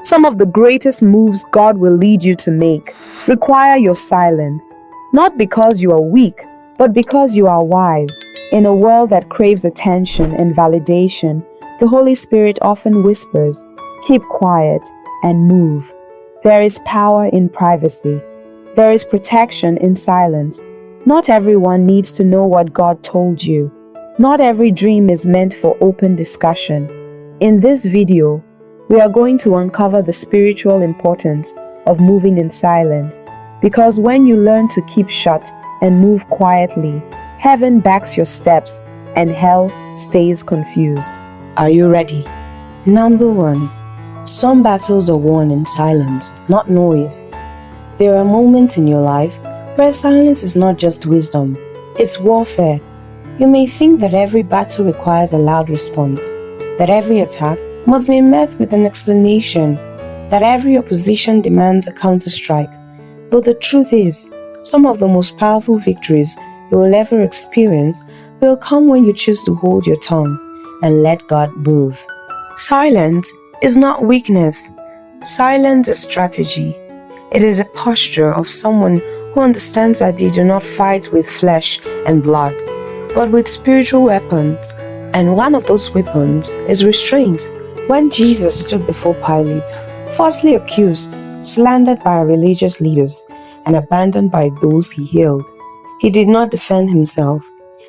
Some of the greatest moves God will lead you to make require your silence, not because you are weak, but because you are wise. In a world that craves attention and validation, the Holy Spirit often whispers, "Keep quiet and move." There is power in privacy. There is protection in silence. Not everyone needs to know what God told you. Not every dream is meant for open discussion. In this video, we are going to uncover the spiritual importance of moving in silence, because when you learn to keep shut and move quietly, heaven backs your steps and hell stays confused. Are you ready? Number 1. Some battles are won in silence, not noise. There are moments in your life where silence is not just wisdom, it's warfare. You may think that every battle requires a loud response, that every attack must be met with an explanation, that every opposition demands a counterstrike. But the truth is, some of the most powerful victories you will ever experience will come when you choose to hold your tongue and let God move. Silence is not weakness. Silence is strategy. It is a posture of someone who understands that they do not fight with flesh and blood, but with spiritual weapons. And one of those weapons is restraint. When Jesus stood before Pilate, falsely accused, slandered by religious leaders, and abandoned by those he healed, he did not defend himself.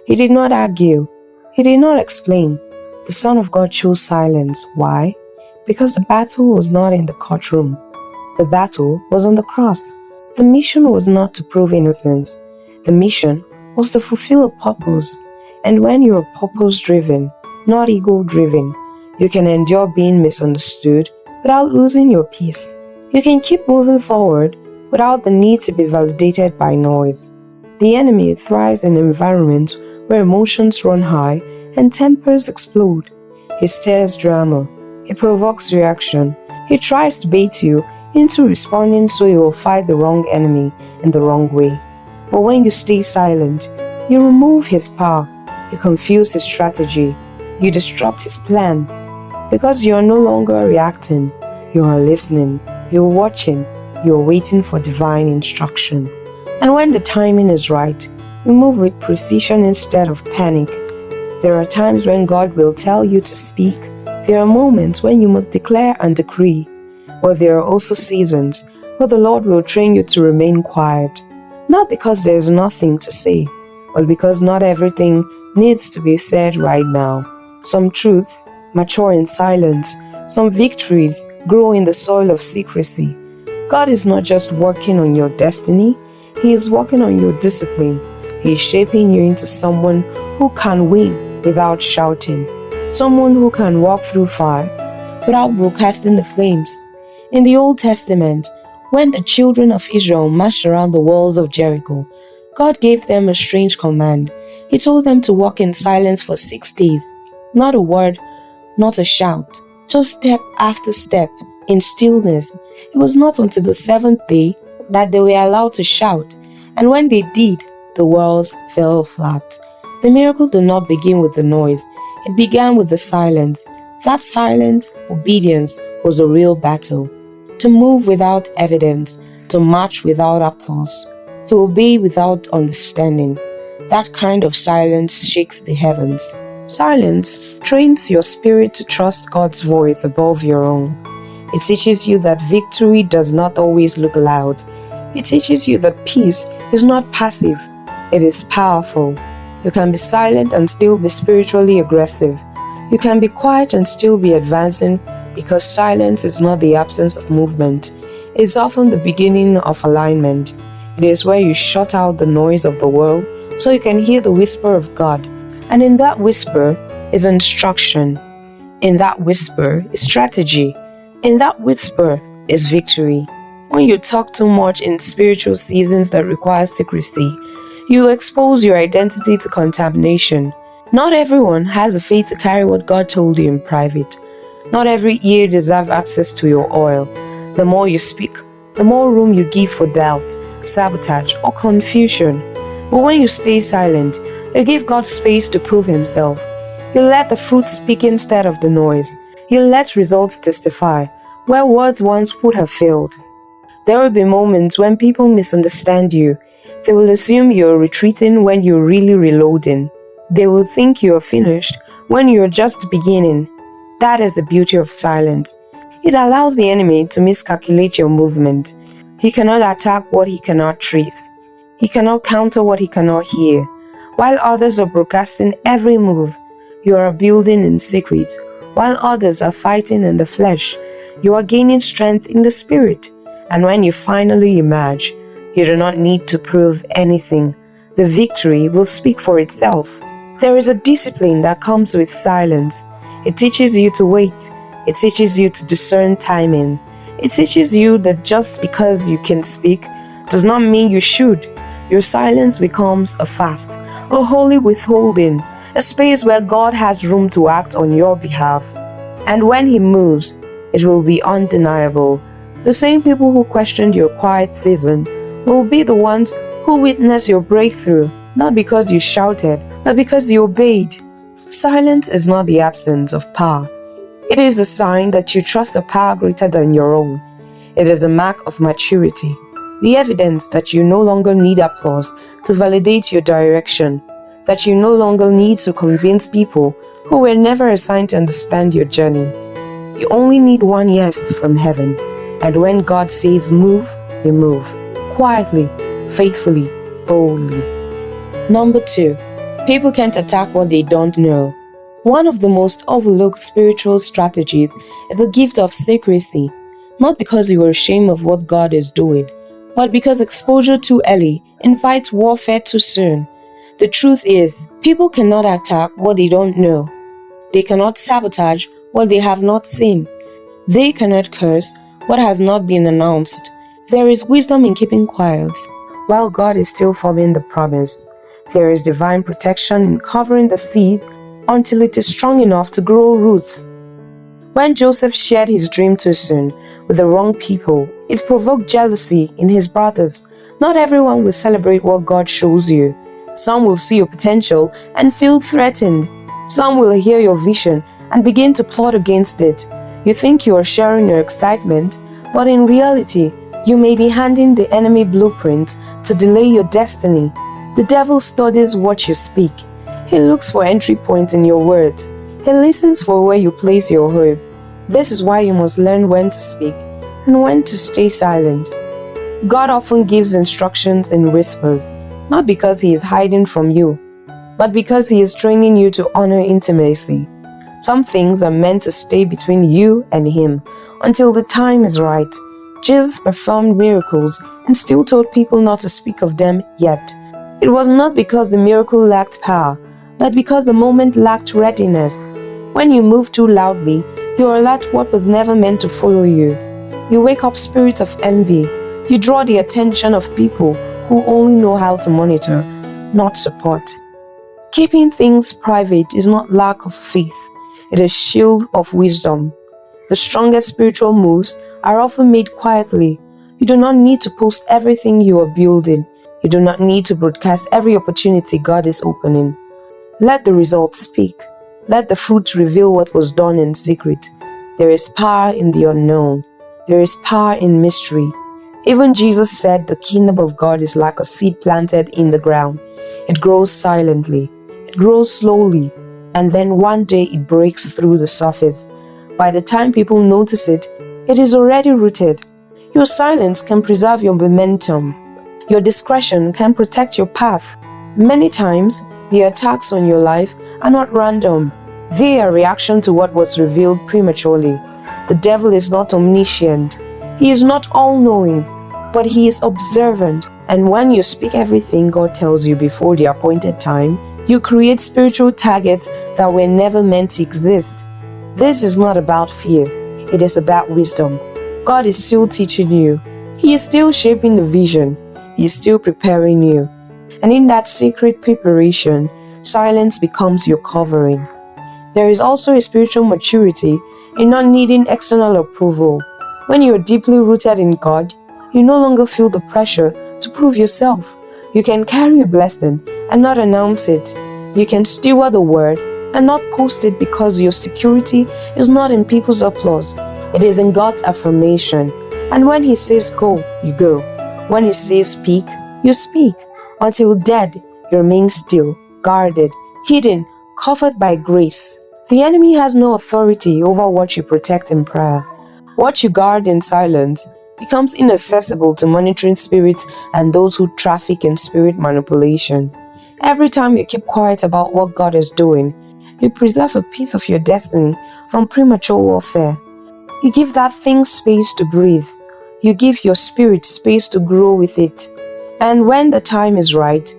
He did not argue. He did not explain. The Son of God chose silence. Why? Because the battle was not in the courtroom. The battle was on the cross. The mission was not to prove innocence. The mission was to fulfill a purpose. And when you are purpose-driven, not ego-driven, you can endure being misunderstood without losing your peace. You can keep moving forward without the need to be validated by noise. The enemy thrives in environments where emotions run high and tempers explode. He stirs drama. He provokes reaction. He tries to bait you into responding so you will fight the wrong enemy in the wrong way. But when you stay silent, you remove his power. You confuse his strategy. You disrupt his plan. Because you are no longer reacting, you are listening, you are watching, you are waiting for divine instruction. And when the timing is right, you move with precision instead of panic. There are times when God will tell you to speak. There are moments when you must declare and decree. But there are also seasons where the Lord will train you to remain quiet. Not because there is nothing to say, but because not everything needs to be said right now. Some truths mature in silence. Some victories grow in the soil of secrecy. God is not just working on your destiny, He is working on your discipline. He is shaping you into someone who can win without shouting. Someone who can walk through fire without broadcasting the flames. In the Old Testament, when the children of Israel marched around the walls of Jericho, God gave them a strange command. He told them to walk in silence for 6 days. Not a word, not a shout, just step after step in stillness. It was not until the 7th day that they were allowed to shout, and when they did, the walls fell flat. The miracle did not begin with the noise. It began with the silence. That silent obedience was the real battle. To move without evidence, to march without applause, to obey without understanding. That kind of silence shakes the heavens. Silence trains your spirit to trust God's voice above your own. It teaches you that victory does not always look loud. It teaches you that peace is not passive, it is powerful. You can be silent and still be spiritually aggressive. You can be quiet and still be advancing, because silence is not the absence of movement. It's often the beginning of alignment. It is where you shut out the noise of the world so you can hear the whisper of God. And in that whisper is instruction. In that whisper is strategy. In that whisper is victory. When you talk too much in spiritual seasons that require secrecy, you expose your identity to contamination. Not everyone has the faith to carry what God told you in private. Not every ear deserves access to your oil. The more you speak, the more room you give for doubt, sabotage, or confusion. But when you stay silent, you give God space to prove Himself. You let the fruit speak instead of the noise. You let results testify, where words once would have failed. There will be moments when people misunderstand you. They will assume you're retreating when you're really reloading. They will think you're finished when you're just beginning. That is the beauty of silence. It allows the enemy to miscalculate your movement. He cannot attack what he cannot trace. He cannot counter what he cannot hear. While others are broadcasting every move, you are building in secret. While others are fighting in the flesh, you are gaining strength in the spirit. And when you finally emerge, you do not need to prove anything. The victory will speak for itself. There is a discipline that comes with silence. It teaches you to wait. It teaches you to discern timing. It teaches you that just because you can speak does not mean you should. Your silence becomes a fast, a holy withholding, a space where God has room to act on your behalf. And when He moves, it will be undeniable. The same people who questioned your quiet season will be the ones who witness your breakthrough, not because you shouted, but because you obeyed. Silence is not the absence of power. It is a sign that you trust a power greater than your own. It is a mark of maturity, the evidence that you no longer need applause to validate your direction, that you no longer need to convince people who were never assigned to understand your journey. You only need one yes from heaven, and when God says move, you move, quietly, faithfully, boldly. Number 2. People can't attack what they don't know. One of the most overlooked spiritual strategies is the gift of secrecy, not because you are ashamed of what God is doing, but because exposure too early invites warfare too soon. The truth is, people cannot attack what they don't know. They cannot sabotage what they have not seen. They cannot curse what has not been announced. There is wisdom in keeping quiet, while God is still forming the promise. There is divine protection in covering the seed until it is strong enough to grow roots. When Joseph shared his dream too soon with the wrong people, it provoked jealousy in his brothers. Not everyone will celebrate what God shows you. Some will see your potential and feel threatened. Some will hear your vision and begin to plot against it. You think you are sharing your excitement, but in reality, you may be handing the enemy blueprints to delay your destiny. The devil studies what you speak. He looks for entry points in your words. He listens for where you place your hope. This is why you must learn when to speak and when to stay silent. God often gives instructions in whispers, not because He is hiding from you, but because He is training you to honor intimacy. Some things are meant to stay between you and Him until the time is right. Jesus performed miracles and still told people not to speak of them yet. It was not because the miracle lacked power, but because the moment lacked readiness. When you move too loudly, you alert what was never meant to follow you. You wake up spirits of envy. You draw the attention of people who only know how to monitor, not support. Keeping things private is not lack of faith. It is shield of wisdom. The strongest spiritual moves are often made quietly. You do not need to post everything you are building. You do not need to broadcast every opportunity God is opening. Let the results speak. Let the fruits reveal what was done in secret. There is power in the unknown. There is power in mystery. Even Jesus said the kingdom of God is like a seed planted in the ground. It grows silently. It grows slowly. And then one day it breaks through the surface. By the time people notice it, it is already rooted. Your silence can preserve your momentum. Your discretion can protect your path. Many times, the attacks on your life are not random. They are a reaction to what was revealed prematurely. The devil is not omniscient. He is not all-knowing, but he is observant. And when you speak everything God tells you before the appointed time, you create spiritual targets that were never meant to exist. This is not about fear. It is about wisdom. God is still teaching you. He is still shaping the vision. He is still preparing you. And in that sacred preparation, silence becomes your covering. There is also a spiritual maturity in not needing external approval. When you are deeply rooted in God, you no longer feel the pressure to prove yourself. You can carry a blessing and not announce it. You can steward the word and not post it because your security is not in people's applause, It is in God's affirmation. And when He says go, you go. When He says speak, you speak. Until dead, you remain still, guarded, hidden, covered by grace. The enemy has no authority over what you protect in prayer. What you guard in silence becomes inaccessible to monitoring spirits and those who traffic in spirit manipulation. Every time you keep quiet about what God is doing, you preserve a piece of your destiny from premature warfare. You give that thing space to breathe. You give your spirit space to grow with it. And when the time is right,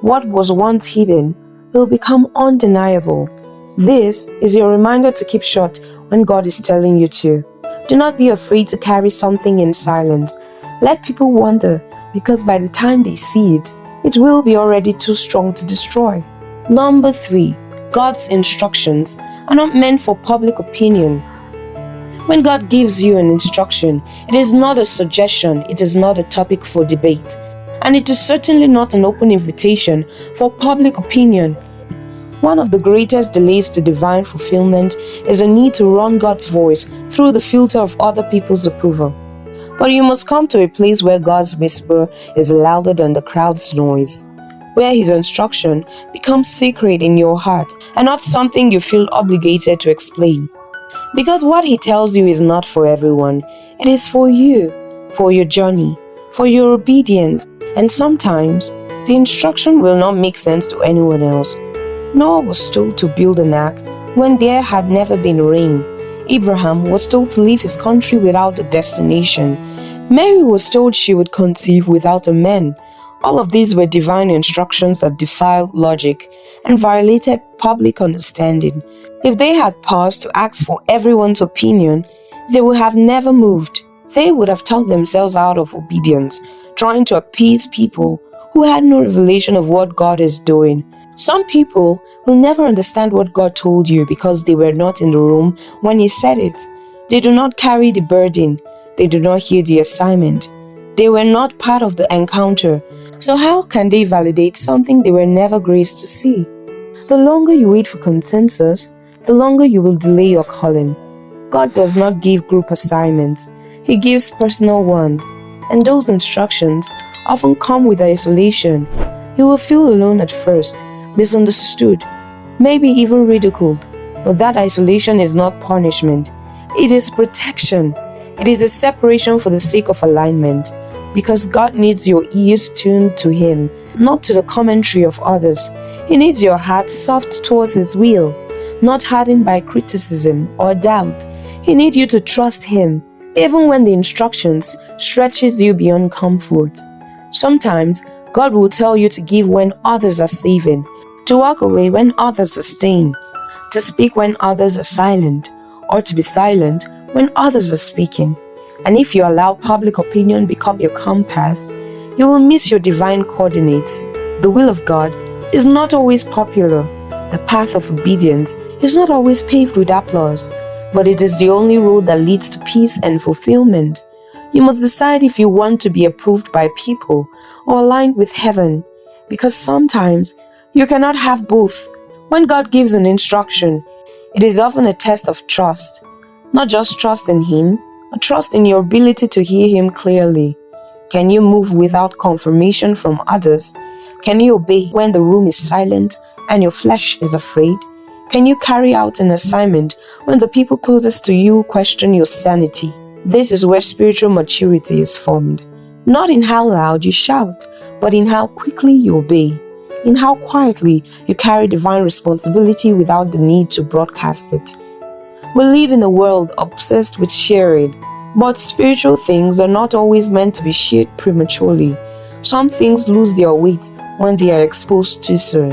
what was once hidden will become undeniable. This is your reminder to keep short when God is telling you to. Do not be afraid to carry something in silence. Let people wonder, because by the time they see it, it will be already too strong to destroy. Number 3. God's instructions are not meant for public opinion. When God gives you an instruction, it is not a suggestion, it is not a topic for debate, and it is certainly not an open invitation for public opinion. One of the greatest delays to divine fulfillment is a need to run God's voice through the filter of other people's approval. But you must come to a place where God's whisper is louder than the crowd's noise, where His instruction becomes sacred in your heart and not something you feel obligated to explain. Because what He tells you is not for everyone, it is for you, for your journey, for your obedience, and sometimes the instruction will not make sense to anyone else. Noah was told to build an ark when there had never been rain. Abraham was told to leave his country without a destination. Mary was told she would conceive without a man. All of these were divine instructions that defied logic and violated public understanding. If they had paused to ask for everyone's opinion, they would have never moved. They would have talked themselves out of obedience, trying to appease people who had no revelation of what God is doing. Some people will never understand what God told you because they were not in the room when He said it. They do not carry the burden. They do not hear the assignment. They were not part of the encounter. So how can they validate something they were never graced to see? The longer you wait for consensus, the longer you will delay your calling. God does not give group assignments. He gives personal ones. And those instructions often come with isolation. You will feel alone at first, misunderstood, maybe even ridiculed. But that isolation is not punishment. It is protection. It is a separation for the sake of alignment. Because God needs your ears tuned to Him, not to the commentary of others. He needs your heart soft towards His will, not hardened by criticism or doubt. He needs you to trust Him, even when the instructions stretches you beyond comfort. Sometimes, God will tell you to give when others are saving, to walk away when others are staying, to speak when others are silent, or to be silent when others are speaking. And if you allow public opinion become your compass, you will miss your divine coordinates. The will of God is not always popular. The path of obedience is not always paved with applause, but it is the only road that leads to peace and fulfillment. You must decide if you want to be approved by people or aligned with heaven, because sometimes you cannot have both. When God gives an instruction, it is often a test of trust, not just trust in Him, but trust in your ability to hear Him clearly. Can you move without confirmation from others? Can you obey when the room is silent and your flesh is afraid? Can you carry out an assignment when the people closest to you question your sanity? This is where spiritual maturity is formed. Not in how loud you shout, but in how quickly you obey. In how quietly you carry divine responsibility without the need to broadcast it. We live in a world obsessed with sharing, but spiritual things are not always meant to be shared prematurely. Some things lose their weight when they are exposed too soon.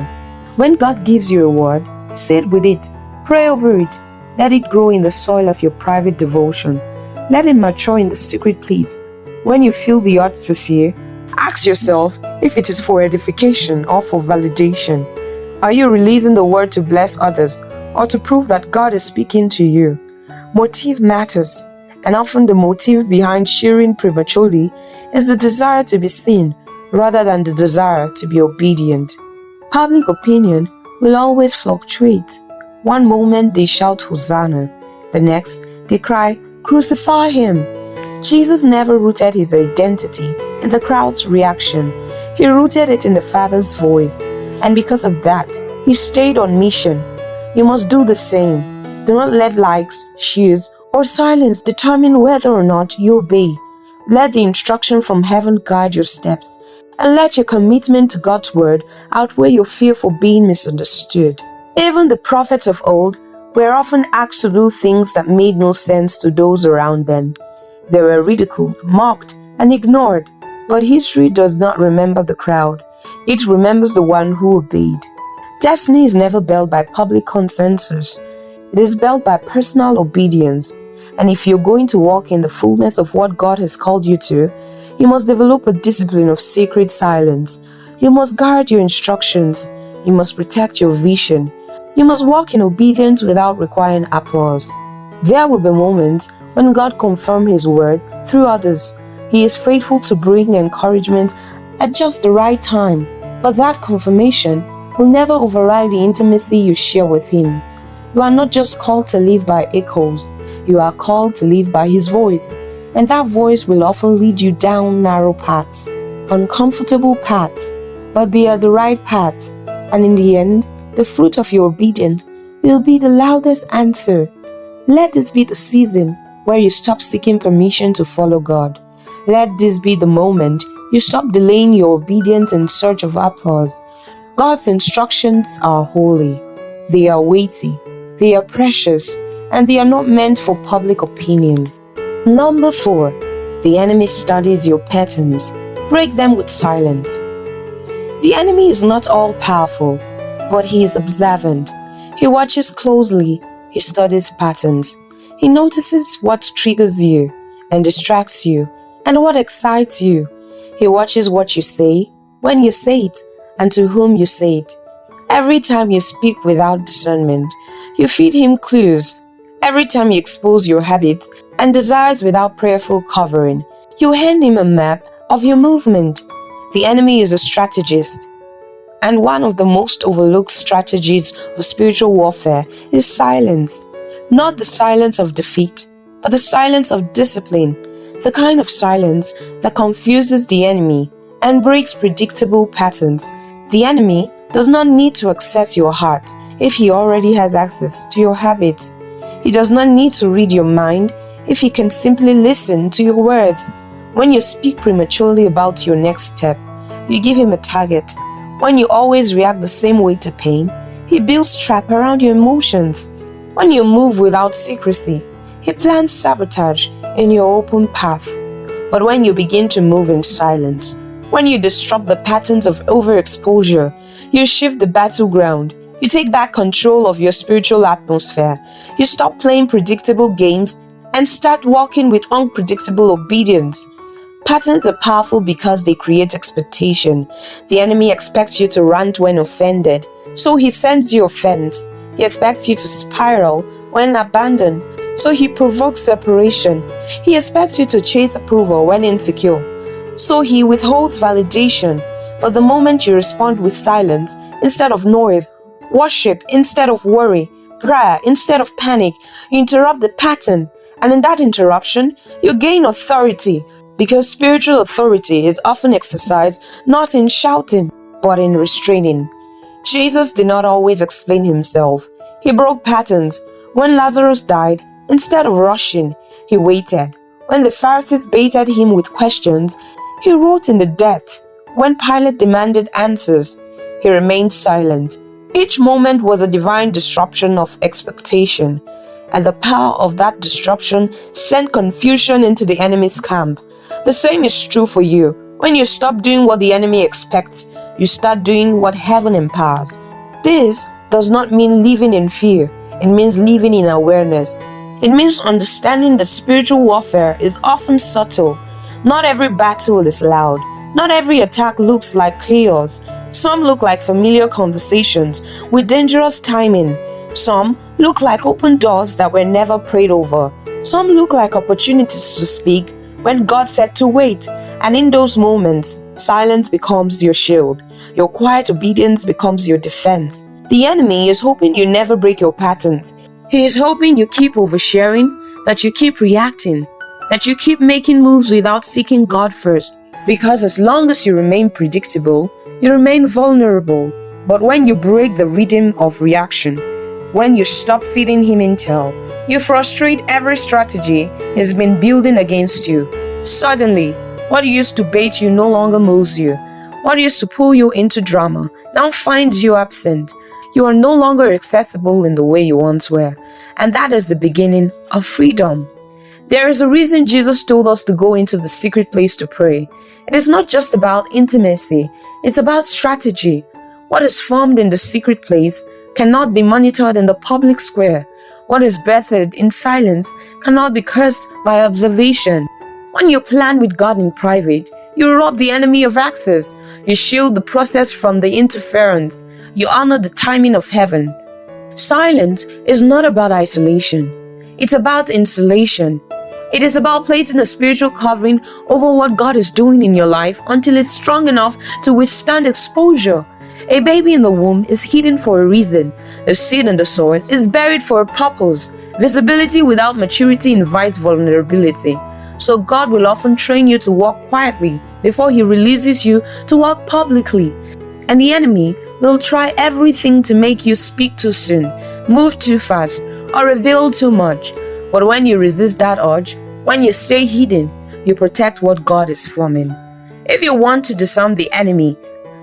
When God gives you a word, sit with it, pray over it, let it grow in the soil of your private devotion. Let it mature in the secret place. When you feel the urge to share, ask yourself if it is for edification or for validation. Are you releasing the word to bless others or to prove that God is speaking to you? Motive matters, and often the motive behind sharing prematurely is the desire to be seen rather than the desire to be obedient. Public opinion will always fluctuate. One moment they shout Hosanna, the next they cry, Crucify him. Jesus never rooted his identity in the crowd's reaction. He rooted it in the Father's voice. And because of that, he stayed on mission. You must do the same. Do not let likes, shares, or silence determine whether or not you obey. Let the instruction from heaven guide your steps, and let your commitment to God's word outweigh your fear for being misunderstood. Even the prophets of old were often asked to do things that made no sense to those around them. They were ridiculed, mocked, and ignored. But history does not remember the crowd. It remembers the one who obeyed. Destiny is never built by public consensus. It is built by personal obedience. And if you're going to walk in the fullness of what God has called you to, you must develop a discipline of sacred silence. You must guard your instructions. You must protect your vision. You must walk in obedience without requiring applause. There will be moments when God confirms His word through others. He is faithful to bring encouragement at just the right time. But that confirmation will never override the intimacy you share with Him. You are not just called to live by echoes. You are called to live by His voice. And that voice will often lead you down narrow paths, uncomfortable paths, but they are the right paths. And in the end, the fruit of your obedience will be the loudest answer. Let this be the season where you stop seeking permission to follow God. Let this be the moment you stop delaying your obedience in search of applause. God's instructions are holy. They are weighty. They are precious. And they are not meant for public opinion. Number 4. The enemy studies your patterns. Break them with silence. The enemy is not all-powerful, but he is observant. He watches closely. He studies patterns. He notices what triggers you and distracts you and what excites you. He watches what you say, when you say it, and to whom you say it. Every time you speak without discernment, you feed him clues. Every time you expose your habits and desires without prayerful covering, you hand him a map of your movement. The enemy is a strategist. And one of the most overlooked strategies of spiritual warfare is silence. Not the silence of defeat, but the silence of discipline. The kind of silence that confuses the enemy and breaks predictable patterns. The enemy does not need to access your heart if he already has access to your habits. He does not need to read your mind if he can simply listen to your words. When you speak prematurely about your next step, you give him a target. When you always react the same way to pain, he builds trap around your emotions. When you move without secrecy, he plants sabotage in your open path. But when you begin to move in silence, when you disrupt the patterns of overexposure, you shift the battleground. You take back control of your spiritual atmosphere. You stop playing predictable games and start walking with unpredictable obedience. Patterns are powerful because they create expectation. The enemy expects you to rant when offended, so he sends you offense. He expects you to spiral when abandoned, so he provokes separation. He expects you to chase approval when insecure, so he withholds validation. But the moment you respond with silence instead of noise, worship instead of worry, prayer instead of panic, you interrupt the pattern. And in that interruption, you gain authority, because spiritual authority is often exercised not in shouting, but in restraining. Jesus did not always explain himself. He broke patterns. When Lazarus died, instead of rushing, he waited. When the Pharisees baited him with questions, he wrote in the dirt. When Pilate demanded answers, he remained silent. Each moment was a divine disruption of expectation, and the power of that disruption sent confusion into the enemy's camp. The same is true for you. When you stop doing what the enemy expects, you start doing what heaven empowers. This does not mean living in fear. It means living in awareness. It means understanding that spiritual warfare is often subtle. Not every battle is loud. Not every attack looks like chaos. Some look like familiar conversations with dangerous timing. Some look like open doors that were never prayed over. Some look like opportunities to speak when God said to wait. And in those moments, silence becomes your shield. Your quiet obedience becomes your defense. The enemy is hoping you never break your patterns. He is hoping you keep oversharing, that you keep reacting, that you keep making moves without seeking God first. Because as long as you remain predictable, you remain vulnerable. But when you break the rhythm of reaction, when you stop feeding him intel, you frustrate every strategy he's been building against you. Suddenly, what used to bait you no longer moves you. What used to pull you into drama now finds you absent. You are no longer accessible in the way you once were. And that is the beginning of freedom. There is a reason Jesus told us to go into the secret place to pray. It is not just about intimacy, it's about strategy. What is formed in the secret place cannot be monitored in the public square. What is birthed in silence cannot be cursed by observation. When you plan with God in private, you rob the enemy of access. You shield the process from the interference. You honor the timing of heaven. Silence is not about isolation. It's about insulation. It is about placing a spiritual covering over what God is doing in your life until it's strong enough to withstand exposure. A baby in the womb is hidden for a reason. A seed in the soil is buried for a purpose. Visibility without maturity invites vulnerability. So God will often train you to walk quietly before he releases you to walk publicly. And the enemy will try everything to make you speak too soon, move too fast, or reveal too much. But when you resist that urge, when you stay hidden, you protect what God is forming. If you want to disarm the enemy,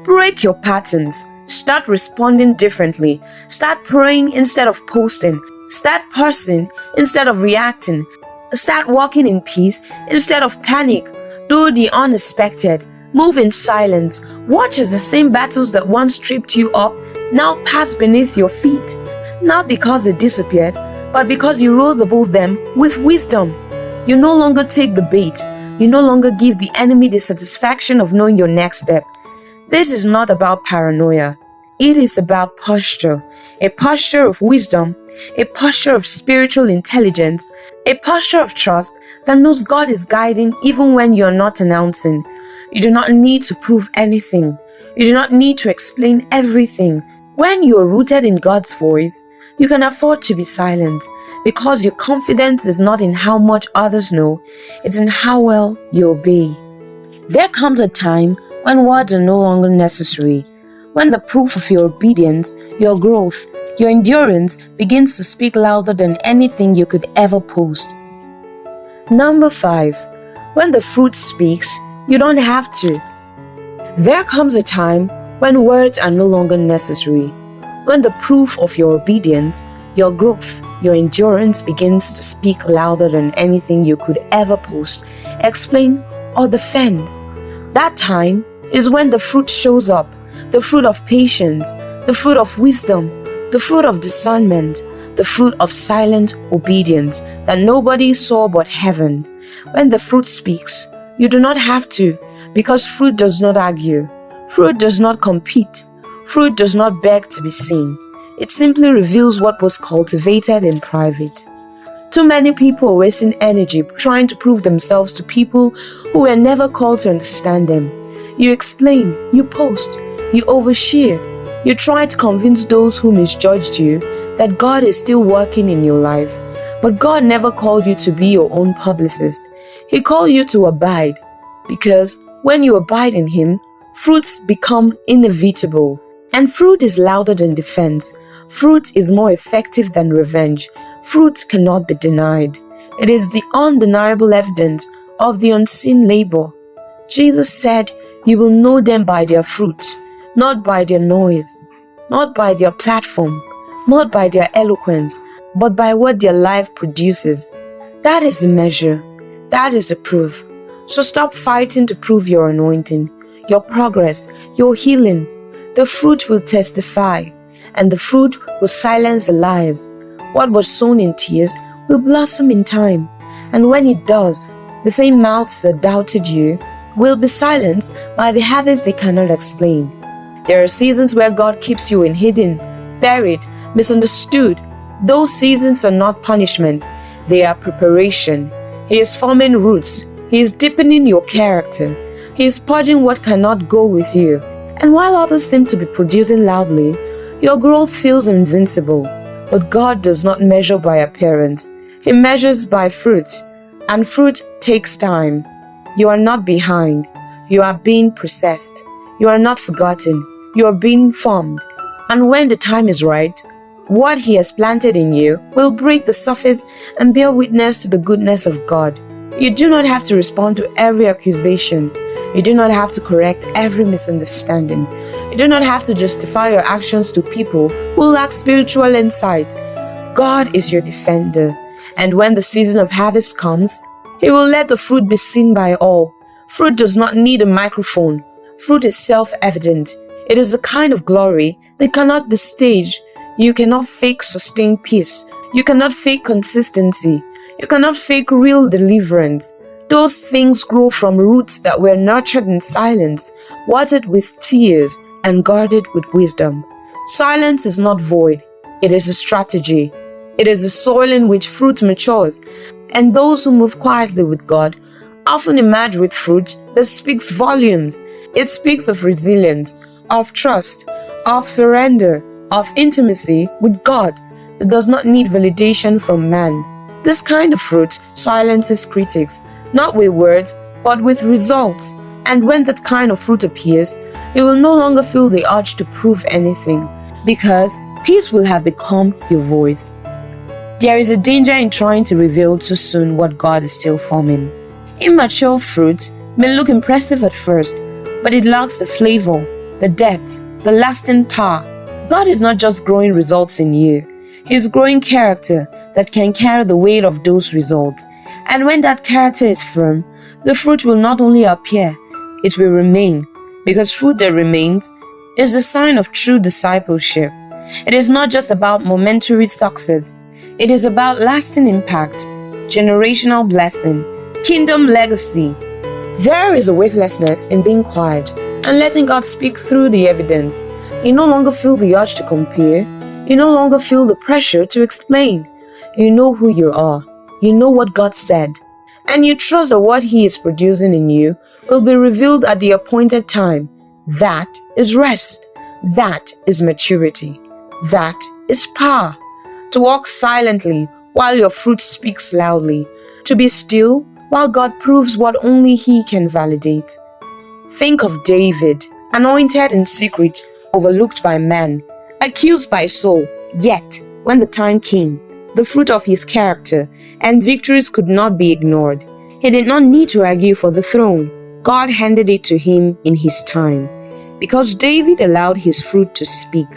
break your patterns. Start responding differently. Start praying instead of posting. Start pausing instead of reacting. Start walking in peace instead of panic. Do the unexpected. Move in silence. Watch as the same battles that once tripped you up now pass beneath your feet. Not because they disappeared, but because you rose above them with wisdom. You no longer take the bait. You no longer give the enemy the satisfaction of knowing your next step. This is not about paranoia. It is about posture. A posture of wisdom, a posture of spiritual intelligence, a posture of trust that knows God is guiding even when you are not announcing. You do not need to prove anything. You do not need to explain everything. When you are rooted in God's voice, you can afford to be silent because your confidence is not in how much others know, it's in how well you obey. There comes a time when words are no longer necessary, when the proof of your obedience, your growth, your endurance begins to speak louder than anything you could ever post. Number 5. When the fruit speaks, you don't have to. There comes a time when words are no longer necessary, when the proof of your obedience, your growth, your endurance begins to speak louder than anything you could ever post, explain, or defend. That time is when the fruit shows up, the fruit of patience, the fruit of wisdom, the fruit of discernment, the fruit of silent obedience that nobody saw but heaven. When the fruit speaks, you do not have to, because fruit does not argue. Fruit does not compete. Fruit does not beg to be seen. It simply reveals what was cultivated in private. Too many people are wasting energy trying to prove themselves to people who were never called to understand them. You explain, you post, you overshare. You try to convince those who misjudged you that God is still working in your life. But God never called you to be your own publicist. He called you to abide, because when you abide in Him, fruits become inevitable. And fruit is louder than defense. Fruit is more effective than revenge. Fruit cannot be denied. It is the undeniable evidence of the unseen labor. Jesus said, "You will know them by their fruit, not by their noise, not by their platform, not by their eloquence, but by what their life produces." That is the measure. That is the proof. So stop fighting to prove your anointing, your progress, your healing. The fruit will testify, and the fruit will silence the lies. What was sown in tears will blossom in time, and when it does, the same mouths that doubted you will be silenced by the harvest they cannot explain. There are seasons where God keeps you in hidden, buried, misunderstood. Those seasons are not punishment, they are preparation. He is forming roots. He is deepening your character. He is purging what cannot go with you. And while others seem to be producing loudly, your growth feels invincible. But God does not measure by appearance. He measures by fruit, and fruit takes time. You are not behind. You are being processed. You are not forgotten. You are being formed. And when the time is right, what He has planted in you will break the surface and bear witness to the goodness of God. You do not have to respond to every accusation. You do not have to correct every misunderstanding. You do not have to justify your actions to people who lack spiritual insight. God is your defender, and when the season of harvest comes, He will let the fruit be seen by all. Fruit does not need a microphone. Fruit is self-evident. It is a kind of glory that cannot be staged. You cannot fake sustained peace. You cannot fake consistency. You cannot fake real deliverance. Those things grow from roots that were nurtured in silence, watered with tears, and guarded with wisdom. Silence is not void. It is a strategy. It is the soil in which fruit matures, and those who move quietly with God often emerge with fruit that speaks volumes. It speaks of resilience, of trust, of surrender, of intimacy with God that does not need validation from man. This kind of fruit silences critics, not with words, but with results. And when that kind of fruit appears, you will no longer feel the urge to prove anything, because peace will have become your voice. There is a danger in trying to reveal too soon what God is still forming. Immature fruit may look impressive at first, but it lacks the flavor, the depth, the lasting power. God is not just growing results in you. He is growing character that can carry the weight of those results. And when that character is firm, the fruit will not only appear, it will remain, because fruit that remains is the sign of true discipleship. It is not just about momentary success. It is about lasting impact, generational blessing, kingdom legacy. There is a weightlessness in being quiet and letting God speak through the evidence. You no longer feel the urge to compare. You no longer feel the pressure to explain. You know who you are. You know what God said. And you trust that what He is producing in you will be revealed at the appointed time. That is rest. That is maturity. That is power. To walk silently while your fruit speaks loudly. To be still while God proves what only He can validate. Think of David, anointed in secret, overlooked by man, accused by Saul, yet, when the time came, the fruit of his character and victories could not be ignored. He did not need to argue for the throne. God handed it to him in His time. Because David allowed his fruit to speak,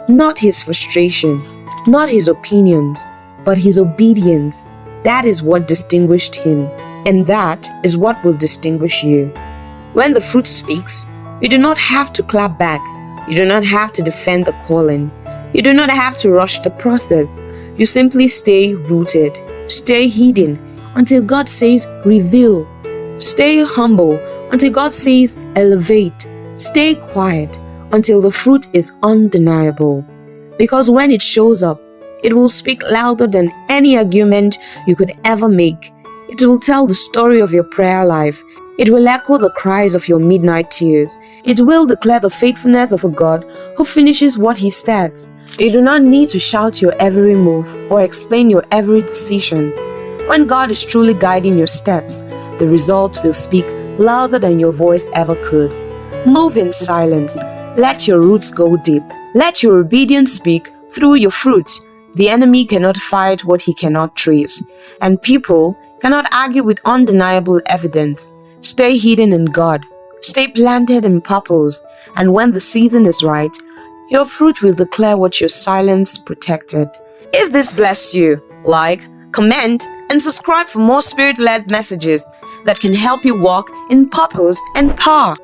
not his frustration, not his opinions, but his obedience. That is what distinguished him, and that is what will distinguish you. When the fruit speaks, you do not have to clap back. You do not have to defend the calling. You do not have to rush the process. You simply stay rooted, stay hidden until God says reveal. Stay humble until God says elevate. Stay quiet until the fruit is undeniable. Because when it shows up, it will speak louder than any argument you could ever make. It will tell the story of your prayer life. It will echo the cries of your midnight tears. It will declare the faithfulness of a God who finishes what He starts. You do not need to shout your every move or explain your every decision. When God is truly guiding your steps, the result will speak louder than your voice ever could. Move in silence. Let your roots go deep. Let your obedience speak through your fruit. The enemy cannot fight what he cannot trace, and people cannot argue with undeniable evidence. Stay hidden in God. Stay planted in purpose, and when the season is right, your fruit will declare what your silence protected. If this blessed you, like, comment, and subscribe for more spirit-led messages that can help you walk in purpose and power.